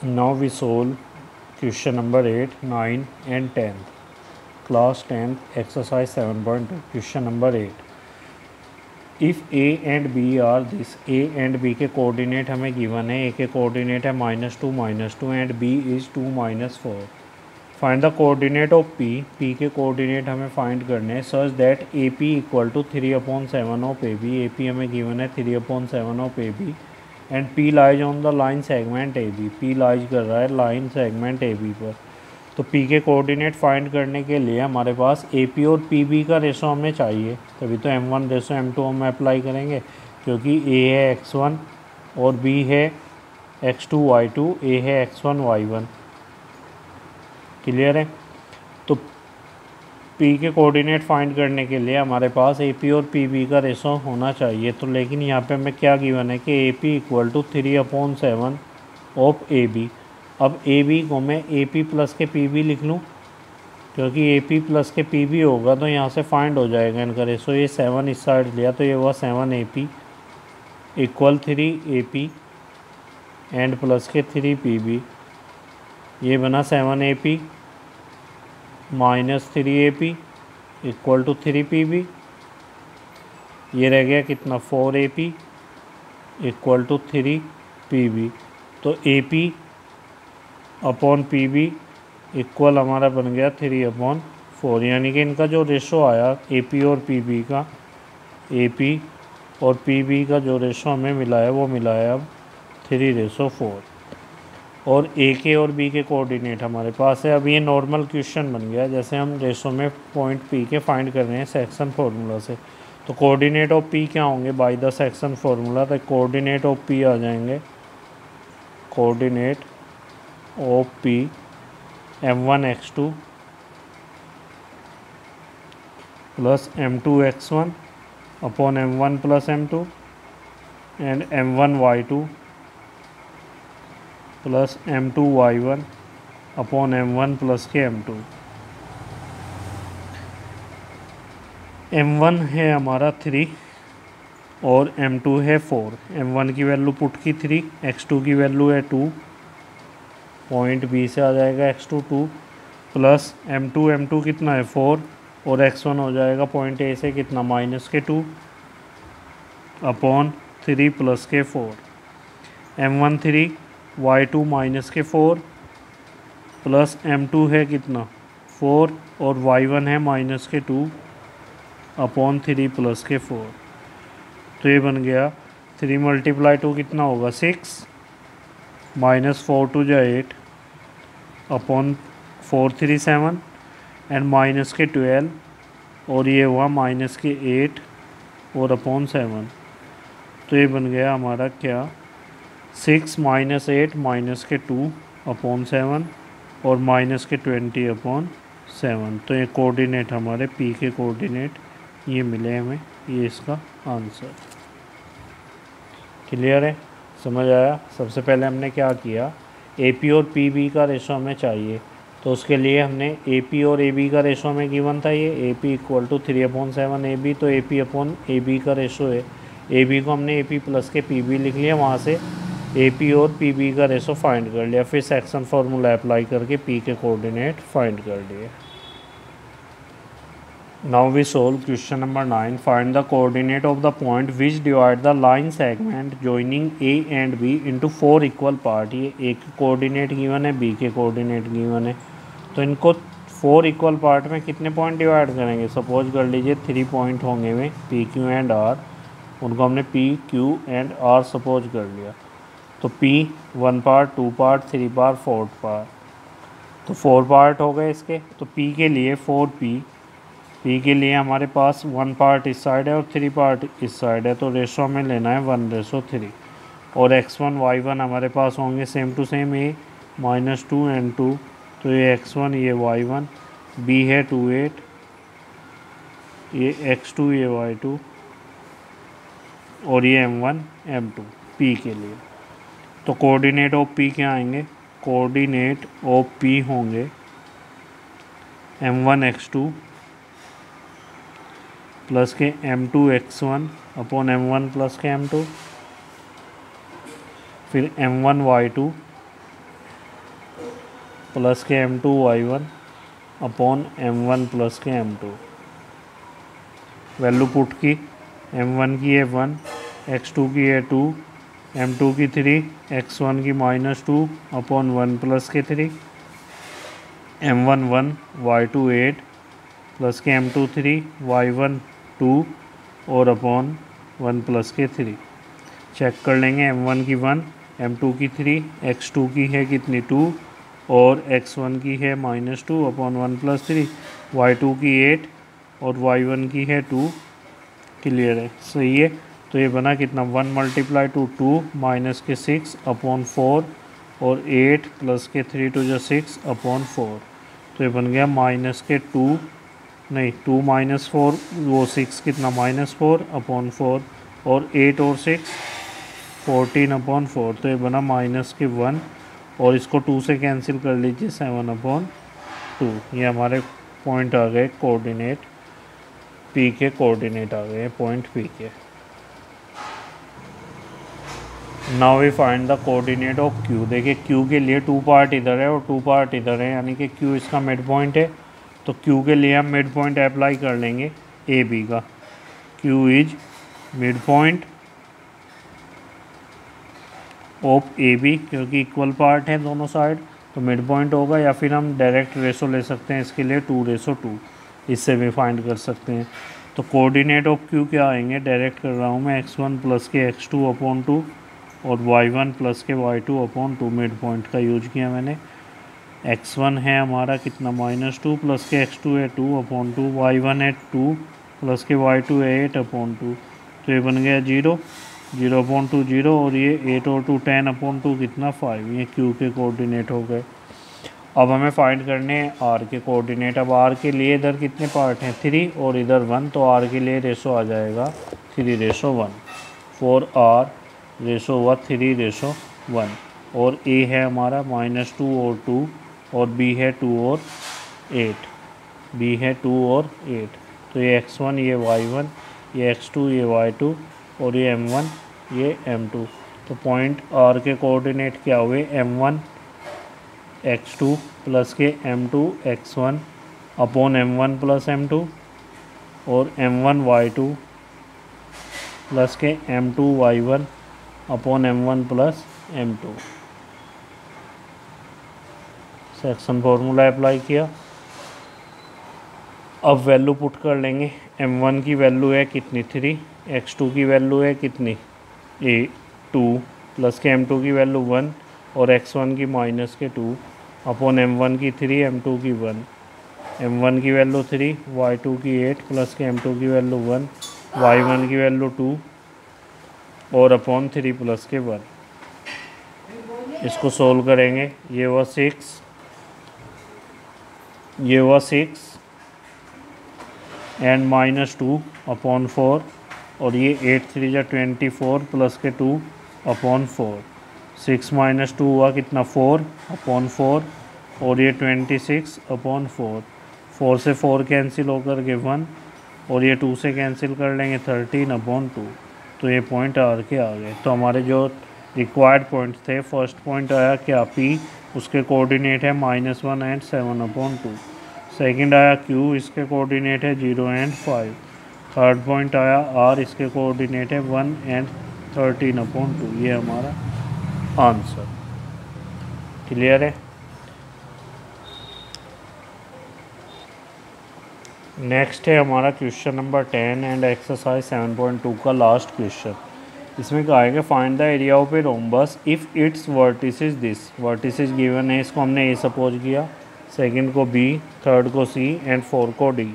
Now we solve question number 8, 9 and 10. Class 10 exercise 7.2. Question number 8. If A and B are this, A and B के coordinate हमें given है. A के coordinate है -2 and B is 2 - 4. Find the coordinate of P. P के coordinate हमें find करने हैं such that AP equal to 3/7 of AB. AP हमें गिवन है 3/7 of AB and P lies on the line segment AB. P lies कर रहा है line segment AB पर. तो P के कोऑर्डिनेट फाइंड करने के लिए हमारे पास AP और PB का रेशो हमें चाहिए. तभी तो M1 रेशो M2 हम अप्लाई करेंगे, क्योंकि A है x1 और B है x2 y2, A है x1 y1. क्लियर है. तो P के कोऑर्डिनेट फाइंड करने के लिए हमारे पास AP और PB का रेशो होना चाहिए. तो लेकिन यहाँ पे हमें क्या गिवन है कि AP equal to 3/7 of AB. अब AB को मैं AP प्लस के PB लिख लूँ, क्योंकि AP प्लस के PB होगा तो यहाँ से फाइंड हो जाएगा इनका रेशो. ये 7 इस साइड लिया तो ये हुआ 7 AP equal 3 AP and plus के 3 PB. ये बना 7 AP minus 3 AP equal to 3 PB. ये रह गया कितना 4 AP इक्वल टू 3 PB. तो AP अपॉन PB इक्वल हमारा बन गया 3/4. यानी कि इनका जो रेशो आया AP और PB का, AP और PB का जो रेशो हमें मिला है वो मिला है अब 3/4. और A के और B के कोऑर्डिनेट हमारे पास है. अब ये नॉर्मल क्वेश्चन बन गया, जैसे हम रेशो में पॉइंट P के फाइंड कर रहे हैं सेक्शन फार्मूला से. तो कोऑर्डिनेट ऑफ P क्या होंगे बाय द सेक्शन फार्मूला. तो कोऑर्डिनेट ऑफ P आ जाएंगे, coordinate of P M1 x2 plus M2 x1 upon M1 plus M2 and M1 y2 plus M2 y1 upon M1 plus के M2. M1 है हमारा 3 और M2 है 4. M1 की value put की 3, x2 की value है 2. पॉइंट B से आ जाएगा x2 2 प्लस M2 कितना है 4 और x1 हो जाएगा पॉइंट A से कितना माइनस के 2 अपॉन 3 प्लस के 4. M1 3 y2 माइनस के 4 प्लस M2 है कितना 4 और y1 है माइनस के 2 अपॉन 3 प्लस के 4. तो ये बन गया 3 × 2 कितना होगा 6 माइनस 4 2 जा 8 अपॉन 4 3 7 एंड माइनस के 12 और ये हुआ माइनस के 8 और अपॉन 7. तो ये बन गया हमारा क्या 6 माइनस 8 माइनस के 2 अपॉन 7 और माइनस के 20 अपॉन 7. तो ये कोऑर्डिनेट हमारे P के कोऑर्डिनेट ये मिले हमें. ये इसका आंसर. क्लियर है, समझ आया. सबसे पहले हमने क्या किया, AP और PB का रेशो हमें चाहिए. तो उसके लिए हमने AP और AB का रेशो हमें गिवन था. ये AP इक्वल टू 3/7 AB. तो AP अपॉन AB का रेशो है. AB को हमने AP प्लस के PB लिख लिया, वहाँ से AP और PB का रेशो फाइंड कर लिया. फिर सेक्शन फार्मूला अप्लाई करके P के कोऑर्डिनेट फाइंड कर लिए. Now we solve question number 9. Find the coordinate of the point which divide the line segment joining A and B into 4 equal part. ये A के coordinate given है, B के coordinate given है. तो इनको 4 equal part में कितने point divide करेंगे. सपोज कर लीजिए 3 पॉइंट होंगे में P Q एंड R. उनको हमने P Q and R suppose कर लिया. तो P 1 part 2 part 3 part 4 part. तो 4 पार्ट हो गए इसके. तो P के लिए 4P के लिए हमारे पास 1 पार्ट इस साइड है और 3 पार्ट इस साइड है. तो रेशो हमें लेना है 1/3. और x1 y1 हमारे पास होंगे same to same A -2 and 2. तो ये x1 ये y1, B है 2 8, ये x2 ये y2 और ये M1 M2 P के लिए. तो कोऑर्डिनेट ऑफ P क्या आएंगे, कोऑर्डिनेट ऑफ P होंगे M1 x2 प्लस के M2 x1 upon M1 plus के M2, फिर M1 y2 प्लस के m2 y1 upon m1 plus के m2। वैल्यू पुट की, m1 की है 1, x2 की है 2, m2 की 3, x1 की -2 अपॉन 1 प्लस के 3, m1 1, y2 8 प्लस के m2 3, y1 2 और अपॉन 1 प्लस के 3। चेक कर लेंगे, m1 की 1, m2 की 3, x2 की है कितनी 2 और x1 की है -2 अपॉन 1 प्लस 3, y2 की 8 और y1 की है 2। क्लियर है, सही है। तो ये बना कितना 1 मल्टीप्लाई टू 2 माइनस के 6 अपॉन 4 और 8 प्लस के 3 टू जो 6 अपॉन 4। तो ये बन गया माइनस के 2 नहीं 2 माइनस 4 वो 6 कितना -4 अपॉन 4 और 8 और 6 14 अपॉन 4। तो ये बना माइनस के 1 और इसको 2 से कैंसिल कर लीजिए 7 अपॉन 2। ये हमारे पॉइंट आ गए कोऑर्डिनेट पी के, कोऑर्डिनेट आ गए पॉइंट पी के। Now we find the coordinate of Q. देखिए क्यू के लिए 2 पार्ट इधर है और 2 पार्ट इधर है, यानी कि क्यू इसका मिड पॉइंट है। तो क्यू के लिए हम मिड पॉइंट अप्लाई कर लेंगे ए बी का। Q is mid point of A B, क्योंकि इक्वल पार्ट है दोनों साइड तो मिड पॉइंट होगा। या फिर हम डायरेक्ट रेशो ले सकते हैं इसके लिए 2:2, इससे भी फाइंड कर सकते हैं। तो कोऑर्डिनेट ऑफ क्यू क्या आएंगे, डायरेक्ट कर रहा हूँ मैं, x1 प्लस के x2 अपॉन 2 और y1 प्लस के y2 अपॉन 2। मिड पॉइंट का यूज किया मैंने। x1 है हमारा कितना -2 प्लस के x2 है 2 अपॉन 2, y1 है 2 प्लस के y2 है 8 अपॉन 2। तो ये बन गया 0 अपॉन 2 0 और ये 8 और 2 10 अपॉन 2 कितना 5। ये क्यू के कोऑर्डिनेट हो गए। अब हमें फाइंड करने हैं आर के कोऑर्डिनेट। अब आर के लिए इधर कितने पार्ट हैं 3 और इधर 1, तो आर के लिए रेशो आ जाएगा 3:1 फॉर आर रेशो हुआ 3:1। और ए है हमारा -2 और 2 और बी है 2 और 8, बी है 2 और 8। तो ये x1 ये y1 ये x2 ये y2 और ये m1 ये m2। तो पॉइंट आर के कोऑर्डिनेट क्या हुए, m1 x2 प्लस के m2 x1 upon m1 plus m2 और m1 y2 प्लस के m2 y1 upon m1 plus m2। Section formula apply किया। अब वैल्यू पुट कर लेंगे। m1 की वैल्यू है कितनी 3, x2 की वैल्यू है कितनी 2 प्लस के m2 की वैल्यू 1 और x1 की माइनस के 2 अपॉन m1 की 3 m2 की 1। m1 की वैल्यू 3, y2 की 8 प्लस के m2 की वैल्यू 1, y1 की वैल्यू 2 और अपॉन 3 प्लस के 1। इसको सोल्व करेंगे। ये हुआ 6, ये हुआ 6 एंड -2 अपॉन 4 और ये 8 3 जा 24 प्लस के 2 अपॉन 4। 6 - 2 हुआ कितना 4 अपॉन 4 और ये 26 अपॉन 4। 4 से 4 कैंसिल होकर के 1 और ये 2 से कैंसिल कर लेंगे 13 अपॉन 2। तो ये पॉइंट आर के आ गए। तो हमारे जो रिक्वायर्ड पॉइंट थे, फर्स्ट पॉइंट आया क्या P, उसके कोऑर्डिनेट है -1 एंड 7 अपॉन 2। सेकंड आया Q, इसके कोऑर्डिनेट है 0 एंड 5। थर्ड पॉइंट आया R, इसके कोऑर्डिनेट है 1 एंड 13 अपॉन 2। ये हमारा आंसर। क्लियर है। नेक्स्ट है हमारा क्वेश्चन नंबर 10 एंड एक्सरसाइज 7.2 का लास्ट क्वेश्चन। इसमें क्या आएगा, find the area of a rhombus if it's vertices this. Vertices given है, इसको हमने ए सपोज किया, सेकंड को बी, थर्ड को सी एंड फोर्थ को डी।